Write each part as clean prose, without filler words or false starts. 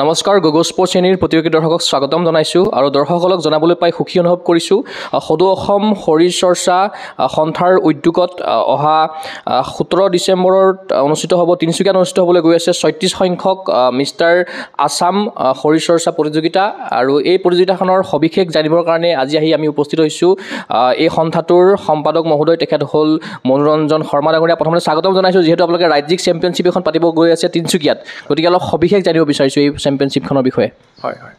নমস্কাৰ গগৈ স্পৰ্টছ শ্ৰেণীৰ প্ৰতিযোগী দৰ্শকক স্বাগতম জনাইছোঁ আৰু দৰ্শকসকলক জনাবলৈ পাই সুখী অনুভৱ কৰিছোঁ। সদৌ অসম শৰীৰ চৰ্চা সন্থাৰ উদ্যোগত অহা 17 ডিচেম্বৰত অনুষ্ঠিত হ'ব, তিনিচুকীয়াত অনুষ্ঠিত হ'বলৈ গৈ আছে 36 সংখ্যক মিষ্টাৰ আছাম শৰীৰ চৰ্চা প্ৰতিযোগিতা। আৰু এই প্ৰতিযোগিতাখনৰ সবিশেষ জানিবৰ কাৰণে আজি আমি উপস্থিত হৈছোঁ এই সন্থাটোৰ সম্পাদক মহোদয়, তেখেত হ'ল মনোৰঞ্জন শৰ্মা ডাঙৰীয়া। প্ৰথমতে স্বাগতম জনাইছোঁ, যিহেতু আপোনালোকে ৰাজ্যিক চেম্পিয়নশ্বিপ এখন পাতিব গৈ আছে তিনিচুকীয়াত, গতিকে অলপ সবিশেষ জানিব বিচাৰিছোঁ এই চেম্পিয়নশ্বিপখনৰ বিষয়ে। হয় হয়,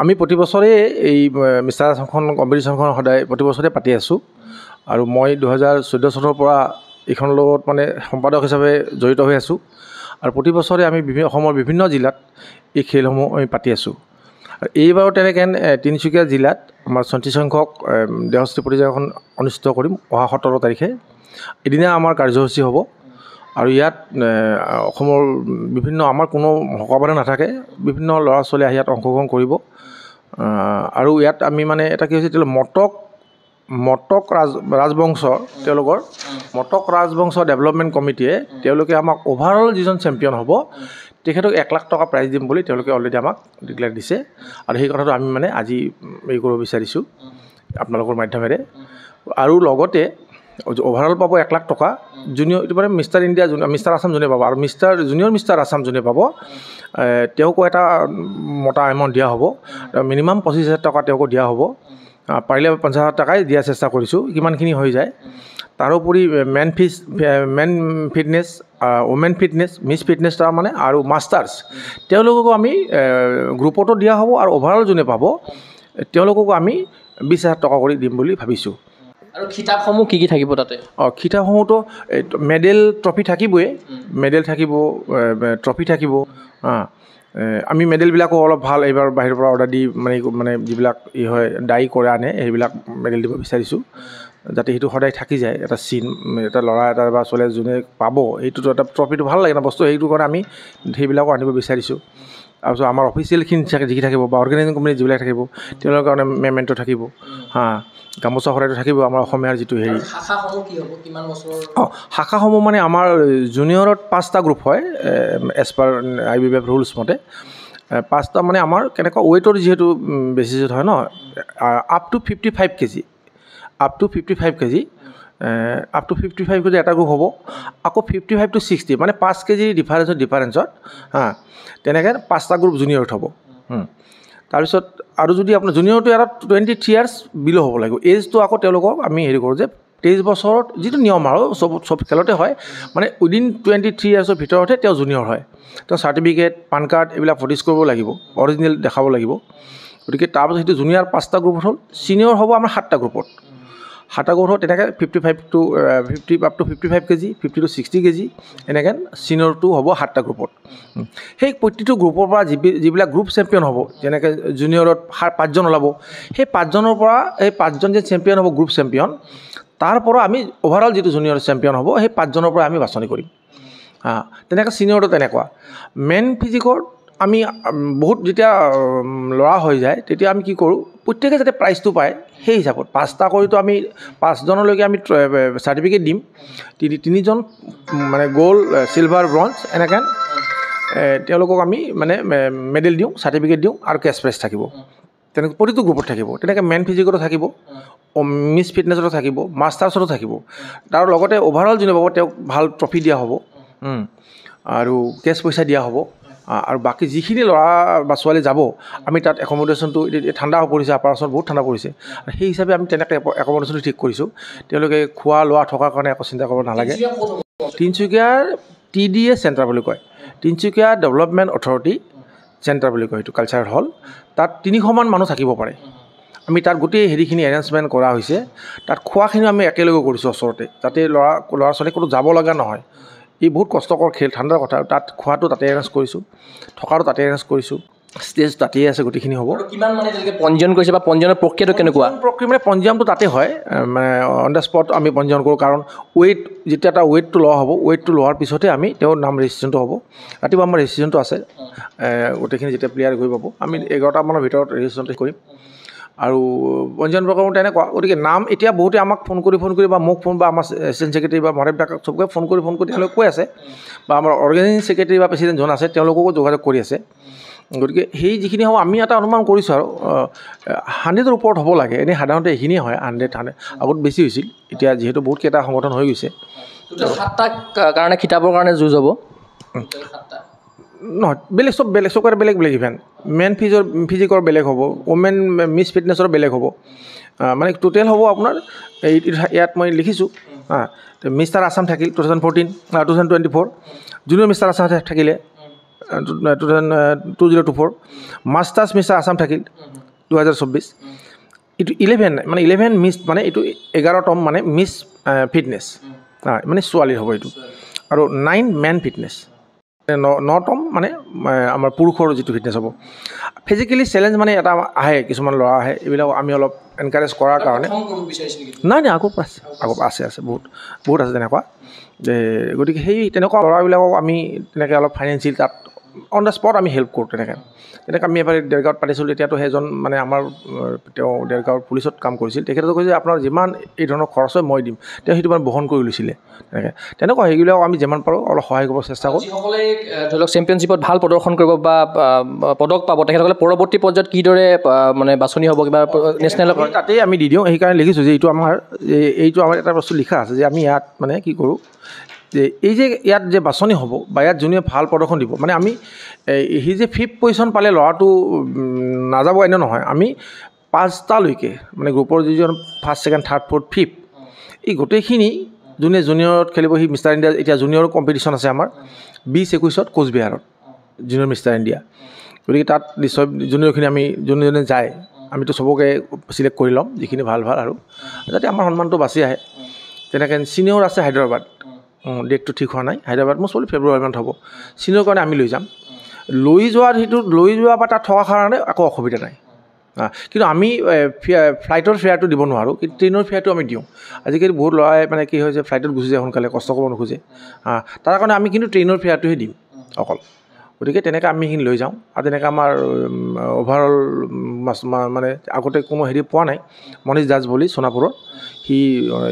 আমি প্ৰতি বছৰে এই মিষ্টাৰ আছামখন কম্পিটিশ্যনখন সদায় প্ৰতি বছৰে পাতি আছোঁ আৰু মই 2014 চনৰ পৰা এইখনৰ লগত মানে সম্পাদক হিচাপে জড়িত হৈ আছোঁ আৰু প্ৰতি বছৰে আমি অসমৰ বিভিন্ন জিলাত এই খেলসমূহ আমি পাতি আছোঁ। আৰু এইবাৰো তেনেকৈ তিনিচুকীয়া জিলাত আমাৰ 36 সংখ্যক দেহস্থিত প্ৰতিযোগিতাখন অনুষ্ঠিত কৰিম অহা 17 তাৰিখে। এদিনা আমাৰ কাৰ্যসূচী হ'ব আৰু ইয়াত অসমৰ বিভিন্ন আমাৰ কোনো হকাবাদা নাথাকে, বিভিন্ন ল'ৰা ছোৱালী আহি ইয়াত অংশগ্ৰহণ কৰিব। আৰু ইয়াত আমি মানে এটা কি হৈছে, মটক ৰাজবংশৰ তেওঁলোকৰ মটক ৰাজবংশ ডেভেলপমেণ্ট কমিটিয়ে তেওঁলোকে আমাক অভাৰঅল যিজন চেম্পিয়ন হ'ব তেখেতক 1 লাখ টকা প্ৰাইজ দিম বুলি তেওঁলোকে অলৰেডি আমাক ডিক্লেয়াৰ দিছে। আৰু সেই কথাটো আমি মানে আজি এই কৰিব বিচাৰিছোঁ আপোনালোকৰ মাধ্যমেৰে। আৰু লগতে অভাৰঅল পাব 1 লাখ টকা, জুনিয়ৰ এইটো মানে মিষ্টাৰ ইণ্ডিয়া মিষ্টাৰ আছাম যোনে পাব আৰু জুনিয়ৰ মিষ্টাৰ আছাম যোনে পাব তেওঁকো এটা মতা এমাউণ্ট দিয়া হ'ব। মিনিমাম 25,000 টকা তেওঁকো দিয়া হ'ব, পাৰিলে 50,000 টকাই দিয়াৰ চেষ্টা কৰিছোঁ, কিমানখিনি হৈ যায়। তাৰোপৰি men fitness, women fitness, miss fitness তাৰমানে আৰু মাষ্টাৰ্ছ তেওঁলোককো আমি গ্ৰুপতো দিয়া হ'ব আৰু অভাৰঅল যোনে পাব তেওঁলোককো আমি 20,000 টকা কৰি দিম বুলি ভাবিছোঁ। আৰু খিতাপসমূহ কি থাকিব তাতে? খিতাপসমূহতো মেডেল ট্ৰফি থাকিবই, মেডেল থাকিব, ট্ৰফি থাকিব। আমি মেডেলবিলাকো অলপ ভাল এইবাৰ বাহিৰৰ পৰা অৰ্ডাৰ দি মানে যিবিলাক হয় ডাই কৰে আনে সেইবিলাক মেডেল দিব বিচাৰিছোঁ, যাতে সেইটো সদায় থাকি যায়। এটা চিন, এটা ল'ৰা এটা বা ছোৱালী যোনে পাব সেইটোতো এটা ট্ৰফিটো ভাল লাগে না বস্তু, সেইটো কাৰণে আমি সেইবিলাকো আনিব বিচাৰিছোঁ। তাৰপিছত আমাৰ অফিচিয়েলখিনি যিখিনি থাকিব বা অৰ্গেনাইজিং কমিটি যিবিলাক থাকিব তেওঁলোকৰ কাৰণে মেমেণ্টো থাকিব, গামোচা সদায়তো থাকিব আমাৰ অসমীয়াৰ যিটো হেৰি। শাখাসমূহ মানে আমাৰ জুনিয়ৰত 5টা গ্ৰুপ হয় এজ পাৰ IBBF ৰুলছ মতে। 5টা মানে আমাৰ কেনেকুৱা ৱেইটৰ যিহেতু বেচিছত হয় ন, up to 55 KG, up to 55 KG এটা গ্ৰুপ হ'ব। আকৌ 55 to 60 মানে 5 কেজি ডিফাৰেঞ্চত তেনেকৈ 5টা গ্ৰুপ জুনিয়ৰত হ'ব। তাৰপিছত আৰু যদি আপোনাৰ জুনিয়ৰটো এটা 23 ইয়াৰ্ছ বিল' হ'ব লাগিব। এজটো আকৌ তেওঁলোকক আমি হেৰি কৰোঁ যে 23 বছৰত যিটো নিয়ম আৰু চব খেলতে হয়, মানে উইদিন 23 ইয়াৰ্ছৰ ভিতৰতহে তেওঁ জুনিয়ৰ হয়। তেওঁ চাৰ্টিফিকেট, পান কাৰ্ড এইবিলাক প্ৰডিউচ কৰিব লাগিব, অৰিজিনেল দেখাব লাগিব। গতিকে তাৰপাছত সেইটো জুনিয়ৰ 5টা গ্ৰুপত হ'ল, ছিনিয়ৰ হ'ব আমাৰ 7টা গ্ৰুপত। 7টা গ্ৰুপত তেনেকৈ 55 to 50 up to 55 KG, 50 to 60 KG এনেকৈ ছিনিয়ৰটো হ'ব 7টা গ্ৰুপত। সেই প্ৰতিটো গ্ৰুপৰ পৰা যিবিলাক গ্ৰুপ চেম্পিয়ন হ'ব, যেনেকৈ জুনিয়ৰত 5জন ওলাব, সেই 5জনৰ পৰা এই 5জন যে চেম্পিয়ন হ'ব গ্ৰুপ চেম্পিয়ন, তাৰ পৰা আমি অভাৰঅল যিটো জুনিয়ৰ চেম্পিয়ন হ'ব সেই 5জনৰ পৰা আমি বাছনি কৰিম। তেনেকৈ ছিনিয়ৰটো তেনেকুৱা। মেন ফিজিকৰ আমি বহুত যেতিয়া ল'ৰা হৈ যায় তেতিয়া আমি কি কৰোঁ, প্ৰত্যেকে যাতে প্ৰাইজটো পায় সেই হিচাপত 5টা কৰিতো আমি 5জনলৈকে আমি চাৰ্টিফিকেট দিম, 3জন মানে গ'ল্ড, চিলভাৰ, ব্ৰঞ্জ এনেকৈ তেওঁলোকক আমি মানে মেডেল দিওঁ, চাৰ্টিফিকেট দিওঁ আৰু কেছ প্ৰাইজ থাকিব। তেনেকৈ প্ৰতিটো গ্ৰুপত থাকিব। তেনেকৈ মেন ফিজিকতো থাকিব, মিছ ফিটনেছতো থাকিব, মাষ্টাৰ্ছতো থাকিব। তাৰ লগতে অভাৰঅল যোনে পাব তেওঁক ভাল ট্ৰফি দিয়া হ'ব আৰু কেছ পইচা দিয়া হ'ব। আৰু বাকী যিখিনি ল'ৰা বা ছোৱালী যাব আমি তাত একমডেশ্যনটো ঠাণ্ডা পৰিছে, আপাৰ আছামত বহুত ঠাণ্ডা পৰিছে, সেই হিচাপে আমি তেনেকৈ একমডেশ্যনটো ঠিক কৰিছোঁ। তেওঁলোকে খোৱা লোৱা থকাৰ কাৰণে একো চিন্তা কৰিব নালাগে। তিনিচুকীয়াৰ TDA চেণ্টাৰ বুলি কয়, তিনিচুকীয়া ডেভেলপমেণ্ট অথৰিটি চেণ্টাৰ বুলি কয়, সেইটো কালচাৰেল হল। তাত 300মান মানুহ থাকিব পাৰে। আমি তাত গোটেই হেৰিখিনি এৰেঞ্জমেণ্ট কৰা হৈছে। তাত খোৱাখিনিও আমি একেলগে কৰিছোঁ ওচৰতে, যাতে ল'ৰা ছোৱালী কোনো যাব লগা নহয়। এই বহুত কষ্টকৰ খেল, ঠাণ্ডাৰ কথা। তাত খোৱাটো তাতে এৰেঞ্জ কৰিছোঁ, থকাটো তাতে এৰেঞ্জ কৰিছোঁ, ষ্টেজ তাতেই আছে, গোটেইখিনি হ'ব। কিমান মানে তেওঁলোকে পঞ্জীয়ন কৰিছে বা পঞ্জীয়নৰ প্ৰক্ৰিয়াটো কেনেকুৱা? প্ৰক্ৰিয়া মানে পঞ্জীয়নটো তাতে হয়, মানে অন দ্য স্পট আমি পঞ্জীয়ন কৰোঁ। কাৰণ যেতিয়া এটা ৱেইটটো লোৱা হ'ব, ৱেইটটো লোৱাৰ পিছতে আমি তেওঁৰ নাম ৰেজিষ্ট্ৰেশ্যনটো হ'ব। ৰাতিপুৱা আমাৰ ৰেজিষ্ট্ৰেশ্যনটো আছে, গোটেইখিনি যেতিয়া প্লেয়াৰ গৈ পাব আমি 11টা মানৰ ভিতৰত ৰেজিষ্ট্ৰেশ্যনটো কৰিম। আৰু পঞ্জীয়ন প্ৰক্ৰিয়া তেনেকুৱা গতিকে নাম এতিয়া বহুতে আমাক ফোন কৰি বা মোক ফোন বা আমাৰ এছিষ্টেণ্ট ছেক্ৰেটাৰী বা মহাদেৱ ডাকাক চবকে ফোন কৰি তেওঁলোকে কৈ আছে বা আমাৰ অৰ্গেনাইজিং ছেক্ৰেটাৰী বা প্ৰেচিডেণ্ট যোন আছে তেওঁলোককো যোগাযোগ কৰি আছে গতিকে সেই যিখিনি হ'ব আমি এটা অনুমান কৰিছোঁ আৰু 100ৰ ওপৰত হ'ব লাগে এনেই সাধাৰণতে এইখিনিয়ে হয় 100 আগত বেছি হৈছিল এতিয়া যিহেতু বহুতকেইটা সংগঠন হৈ গৈছে 7টা কাৰণে খিতাপৰ কাৰণে যুঁজ হ'ব নহয় বেলেগ চবৰে বেলেগ ইভেণ্ট মেন ফিজিকৰ বেলেগ হ'ব ওমেন মিছ ফিটনেছৰ বেলেগ হ'ব মানে টোটেল হ'ব আপোনাৰ ইয়াত মই লিখিছোঁ মিষ্টাৰ আছাম থাকিল 2024 জুনিয়ৰ মিষ্টাৰ আছাম থাকিলে 2024 মাষ্টাৰ্ছ মিষ্টাৰ আছাম থাকিল 2024 এইটো 11 মিছ মানে এইটো 11তম মানে মিছ ফিটনেছ মানে ছোৱালীৰ হ'ব এইটো আৰু 9 মেন ফিটনেছ 9তম মানে আমাৰ পুৰুষৰ যিটো ফিটনেছ হ'ব ফিজিকেলি চেলেঞ্জ মানে এটা আহে কিছুমান ল'ৰা আহে এইবিলাক আমি অলপ এনকাৰেজ কৰাৰ কাৰণে নাই আগৰ আছে বহুত আছে তেনেকুৱা গতিকে সেই তেনেকুৱা ল'ৰাবিলাকক আমি তেনেকৈ অলপ ফাইনেন্সিয়েলি তাত অন দ্য স্পট আমি হেল্প কৰোঁ তেনেকৈ আমি এবাৰ দেৰগাঁৱত পাতিছিলোঁ তেতিয়াতো সেইজন মানে আমাৰ তেওঁ দেৰগাঁৱৰ পুলিচত কাম কৰিছিল তেখেতে কৈছে যে আপোনাৰ যিমান এই ধৰণৰ খৰচ হয় মই দিম তেওঁ সেইটো মানে বহন কৰি লৈছিলে তেনেকুৱা সেইবিলাক আমি যিমান পাৰোঁ অলপ সহায় কৰিব চেষ্টা কৰোঁ যিসকলে ধৰি লওক চেম্পিয়নশ্বিপত ভাল প্ৰদৰ্শন কৰিব বা পদক পাব তেখেতসকলে পৰৱৰ্তী পৰ্যায়ত কিদৰে মানে বাছনি হ'ব কিবা নেশ্যনেল তাতেই আমি দি দিওঁ সেইকাৰণে লিখিছোঁ যে এইটো আমাৰ এটা বস্তু লিখা আছে যে আমি ইয়াত মানে কি কৰোঁ যে এই যে ইয়াত যে বাছনি হ'ব বা ইয়াত যোনে ভাল প্ৰদৰ্শন দিব মানে আমি সি যে 5th পজিশ্যন পালে ল'ৰাটো নাযাব এনে নহয় আমি 5টালৈকে মানে গ্ৰুপৰ যিজন 1st 2nd 3rd 4th 5th এই গোটেইখিনি যোনে জুনিয়ৰত খেলিব সি মিষ্টাৰ ইণ্ডিয়া এতিয়া জুনিয়ৰ কম্পিটিশ্যন আছে আমাৰ 2021 কোচবিহাৰত জুনিয়ৰ মিষ্টাৰ ইণ্ডিয়া গতিকে তাত নিশ্চয় জুনিয়ৰখিনি আমি যোনে যায় আমিতো চবকে চিলেক্ট কৰি ল'ম যিখিনি ভাল আৰু যাতে আমাৰ সন্মানটো বাচি আহে তেনেকৈ ছিনিয়ৰ আছে হায়দৰাবাদ ডেটটো ঠিক হোৱা নাই হায়দৰাবাদ মোৰ চলি ফেব্ৰুৱাৰীমানত হ'ব ছিনিয়ৰ কাৰণে আমি লৈ যাম লৈ যোৱা বা তাত থকাৰ কাৰণে একো অসুবিধা নাই কিন্তু আমি ফ্লাইটৰ ফেয়াৰটো দিব নোৱাৰোঁ কিন্তু ট্ৰেইনৰ ফেয়াৰটো আমি দিওঁ আজিকালি বহুত ল'ৰাই মানে কি হয় যে ফ্লাইটত গুচি যায় সোনকালে কষ্ট কৰিব নোখোজে তাৰ কাৰণে আমি কিন্তু ট্ৰেইনৰ ফেয়াৰটোহে দিম অকল গতিকে তেনেকৈ আমি সেইখিনি লৈ যাওঁ আৰু তেনেকৈ আমাৰ অভাৰঅল মানে আগতে কোনো হেৰি পোৱা নাই মনীষ দাস বুলি সোণাপুৰৰ সি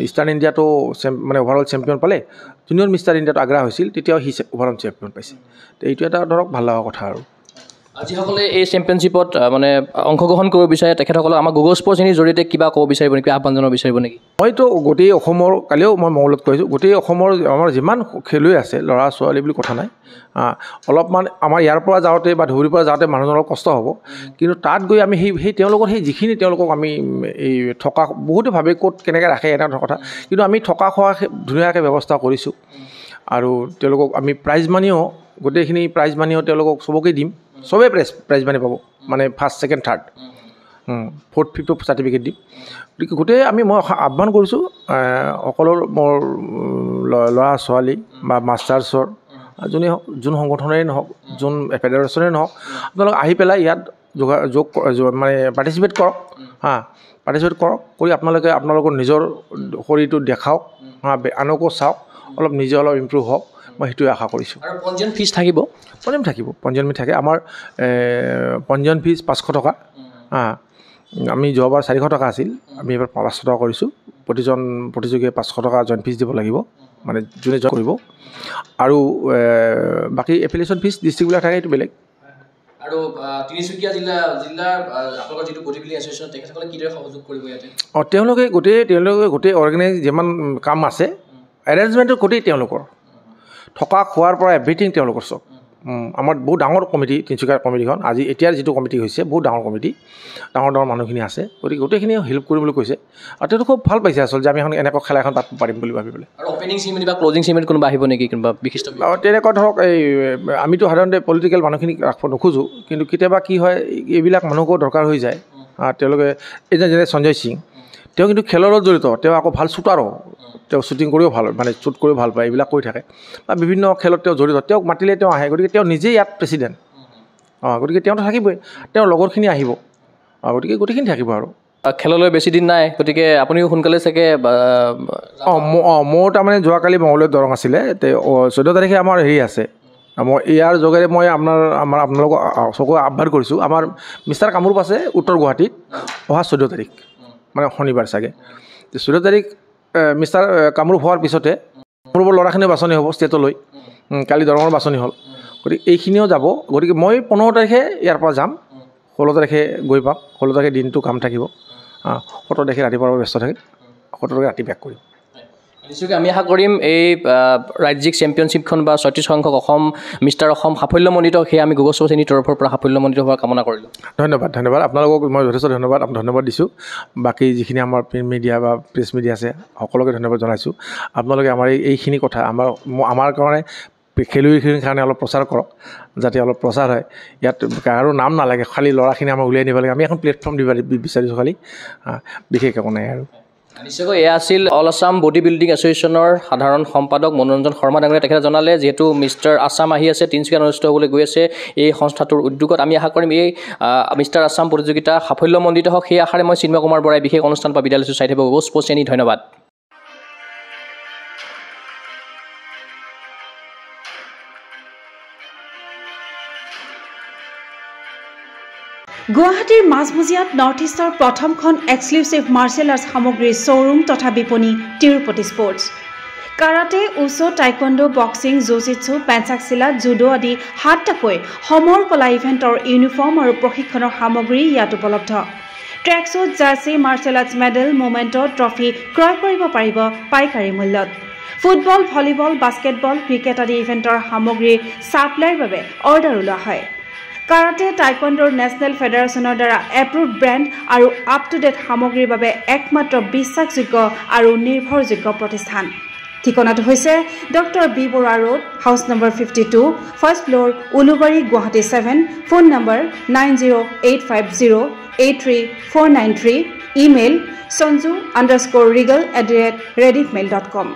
ইষ্টাৰ্ণ ইণ্ডিয়াতো মানে অভাৰঅল চেম্পিয়ন পালে জুনিয়ৰ মিষ্টাৰ ইণ্ডিয়াটো আগ্ৰহ হৈছিল তেতিয়াও সি অভাৰঅল চেম্পিয়ন পাইছে তো এইটো এটা ধৰক ভাল লগা কথা আৰু যিসকলে এই চেম্পিয়নশ্বিপত মানে অংশগ্ৰহণ কৰিব বিচাৰে তেখেতসকলক আমাৰ গুগল স্পৰ্টছখিনিৰ জৰিয়তে কিবা ক'ব বিচাৰিব নেকি আহ্বান জনাব বিচাৰিব নেকি মইতো গোটেই অসমৰ কালিও মই মংগলত কৈছোঁ গোটেই অসমৰ আমাৰ যিমান খেলুৱৈ আছে ল'ৰা ছোৱালী বুলি কথা নাই অলপমান আমাৰ ইয়াৰ পৰা যাওঁতে বা ধুবুৰীৰ পৰা যাওঁতে মানুহজনৰ অলপ কষ্ট হ'ব কিন্তু তাত গৈ আমি সেই তেওঁলোকৰ যিখিনি তেওঁলোকক আমি এই থকা বহুতে ভাবে ক'ত কেনেকৈ ৰাখে এটা কথা কিন্তু আমি থকা খোৱা ধুনীয়াকৈ ব্যৱস্থা কৰিছোঁ আৰু তেওঁলোকক আমি প্ৰাইজ মানিও গোটেইখিনি প্ৰাইজ মানিও তেওঁলোকক চবকে দিম চবেই প্ৰাইজ মানি পাব মানে 1st 2nd 3rd 4th 5th certificate দিম গতিকে গোটেই মই আহ্বান কৰিছোঁ সকলো মোৰ ল'ৰা ছোৱালী বা মাষ্টাৰ্ছৰ যোন সংগঠনেই নহওক যোন ফেডাৰেশ্যনেই নহওক আপোনালোক আহি পেলাই ইয়াত মানে পাৰ্টিচিপেট কৰক পাৰ্টিচিপেট কৰি আপোনালোকৰ নিজৰ শৰীৰটো দেখাওক আনকো চাওক অলপ নিজে অলপ ইম্প্ৰুভ হওক মই সেইটোৱে আশা কৰিছোঁ আৰু পঞ্জীয়ন ফিজ থাকিব পঞ্জীয়ন ফিজ থাকে আমাৰ পঞ্জীয়ন ফিজ 500 টকা আমি যোৱাবাৰ 400 টকা আছিল আমি এবাৰ 500 টকা কৰিছোঁ প্ৰতিজন প্ৰতিযোগীয়ে 500 টকা জইন ফিজ দিব লাগিব মানে যোনে জইন কৰিব আৰু বাকী এপ্লিকেশ্যন ফিজ ডিষ্ট্ৰিক্টবিলাক থাকে এইটো বেলেগ আৰু তিনিচুকীয়া জিলাৰ আপোনালোকৰ যিটো বডিবিল্ডিং এছ'চিয়েশ্যন তেখেতসকলে কিদৰে সহযোগ কৰিব ইয়াতে তেওঁলোকে গোটেই অৰ্গেনাইজ যিমান কাম আছে এৰেঞ্জমেণ্টটো গোটেই তেওঁলোকৰ থকা খোৱাৰ পৰা এভৰিথিং তেওঁলোকৰ চব আমাৰ বহুত ডাঙৰ কমিটি তিনিচুকীয়া কমিটিখন আজি এতিয়াৰ যিটো কমিটি হৈছে বহুত ডাঙৰ কমিটি ডাঙৰ মানুহখিনি আছে গতিকে গোটেইখিনি হেল্প কৰিবলৈ কৈছে আৰু তেওঁলোকে খুব ভাল পাইছে আচলতে যে আমি এখন এনেকুৱা খেলা এখন পাতিব পাৰিম বুলি ভাবি পেলাই আৰু অপেনিং চেৰিমনি বা ক্লজিং চেৰিমনি কোনোবা আহিব নেকি কোনোবা বিশিষ্ট তেনেকুৱা ধৰক এই আমিতো সাধাৰণতে পলিটিকেল মানুহখিনিক ৰাখিব নোখোজোঁ কিন্তু কেতিয়াবা কি হয় এইবিলাক মানুহকো দৰকাৰ হৈ যায় তেওঁলোকে যেনে সঞ্জয় সিং তেওঁ কিন্তু খেলৰ লগত জড়িত তেওঁ আকৌ ভাল শ্বুটাৰো তেওঁ শ্বুটিং কৰিও ভাল মানে শ্বুট কৰিও ভাল পায় এইবিলাক কৰি থাকে বা বিভিন্ন খেলত তেওঁ জড়িত তেওঁক মাতিলে তেওঁ আহে গতিকে তেওঁ নিজেই ইয়াত প্ৰেচিডেণ্ট গতিকে তেওঁতো থাকিবই তেওঁৰ লগৰখিনি আহিব গতিকে গোটেইখিনি থাকিব আৰু খেললৈ বেছি দিন নাই গতিকে আপুনিও সোনকালে চাগে মোৰ তাৰমানে যোৱাকালি মঙলদৈত দৰং আছিলে 14 তাৰিখে আমাৰ হেৰি আছে মই ইয়াৰ যোগেৰে মই আপোনালোকক চকু আহ্বান কৰিছোঁ আমাৰ মিষ্টাৰ কামৰূপ আছে উত্তৰ গুৱাহাটীত অহা 14 তাৰিখ মানে শনিবাৰ চাগে 14 তাৰিখ মিষ্টাৰ কামৰূপ হোৱাৰ পিছতে কামৰূপৰ ল'ৰাখিনি বাছনি হ'ব ষ্টেটলৈ কালি দৰঙৰ বাছনি হ'ল গতিকে এইখিনিও যাব গতিকে মই 15 তাৰিখে ইয়াৰ পৰা যাম 16 তাৰিখে গৈ পাম 16 তাৰিখে দিনটো কাম থাকিব 17 তাৰিখে ৰাতিপুৱাৰ ব্যস্ত থাকিম 17 তাৰিখে ৰাতি বেক কৰিম নিশ্চয়কৈ আমি আশা কৰিম এই ৰাজ্যিক চেম্পিয়নশ্বিপখন বা 36 সংখ্যক অসম মিষ্টাৰ অসম সাফল্যমণ্ডিত সেয়া আমি গুগল শ্ৰেণীৰ তৰফৰ পৰা সাফল্যমণ্ডিত হোৱাৰ কামনা কৰিলোঁ ধন্যবাদ আপোনালোকক মই যথেষ্ট ধন্যবাদ দিছোঁ বাকী যিখিনি আমাৰ প্ৰিণ্ট মিডিয়া বা প্ৰেছ মিডিয়া আছে সকলোকে ধন্যবাদ জনাইছোঁ আপোনালোকে আমাৰ এইখিনি কথা আমাৰ কাৰণে খেলুৱৈখিনিৰ কাৰণে অলপ প্ৰচাৰ কৰক যাতে অলপ প্ৰচাৰ হয় ইয়াত কাৰো নাম নালাগে খালি ল'ৰাখিনি আমাৰ উলিয়াই নিব লাগে আমি এখন প্লেটফৰ্ম দিব বিচাৰিছোঁ খালি বিশেষ একো নাই আৰু নিশ্চয়কৈ এয়া আছিল অল আছাম বডি বিল্ডিং এছ'চিয়েশ্যনৰ সাধাৰণ সম্পাদক মনোৰঞ্জন শৰ্মা ডাঙৰীয়া তেখেতে জনালে যিহেতু মিষ্টাৰ আছাম আহি আছে তিনিচুকীয়াত অনুষ্ঠিত হ'বলৈ গৈ আছে এই সংস্থাটোৰ উদ্যোগত আমি আশা কৰিম এই মিষ্টাৰ আছাম প্ৰতিযোগিতা সাফল্যমণ্ডিত হওক সেই আশাৰে মই চিন্ময় কুমাৰ বৰাই বিশেষ অনুষ্ঠান পৰা বিদায় লৈছোঁ চাই থাকিব গুগল স্পৰ্টছ শ্ৰেণী ধন্যবাদ গুৱাহাটীৰ মাজমজিয়াত নৰ্থ ইষ্টৰ প্ৰথমখন এক্সক্লুচিভ মাৰ্চেল আৰ্টছ সামগ্ৰীৰ শ্ব'ৰুম তথা বিপণী Tirupati sports karate wushu taekwondo boxing jujitsu pencak silat judo আদি 7টাকৈ সমৰ কলা ইভেণ্টৰ ইউনিফৰ্ম আৰু প্ৰশিক্ষণৰ সামগ্ৰী ইয়াত উপলব্ধ tracksuit jersey martial arts medal memento trophy ক্ৰয় কৰিব পাৰিব পাইকাৰী মূল্যত ফুটবল ভলীবল বাস্কেটবল ক্ৰিকেট আদি ইভেণ্টৰ সামগ্ৰীৰ ছাপ্লাইৰ বাবে অৰ্ডাৰ ওলোৱা হয় কাৰাটে টাইকোৱাণ্ডোৰ নেশ্যনেল ফেডাৰেশ্যনৰ দ্বাৰা এপ্ৰুভড ব্ৰেণ্ড আৰু আপ টু ডেট সামগ্ৰীৰ বাবে একমাত্ৰ বিশ্বাসযোগ্য আৰু নিৰ্ভৰযোগ্য প্ৰতিষ্ঠান ঠিকনাটো হৈছে doctor B Barua road house number 52 first floor Ulubari Guwahati 7 phone number 9085083493 email sanju_regal@rediffmail.com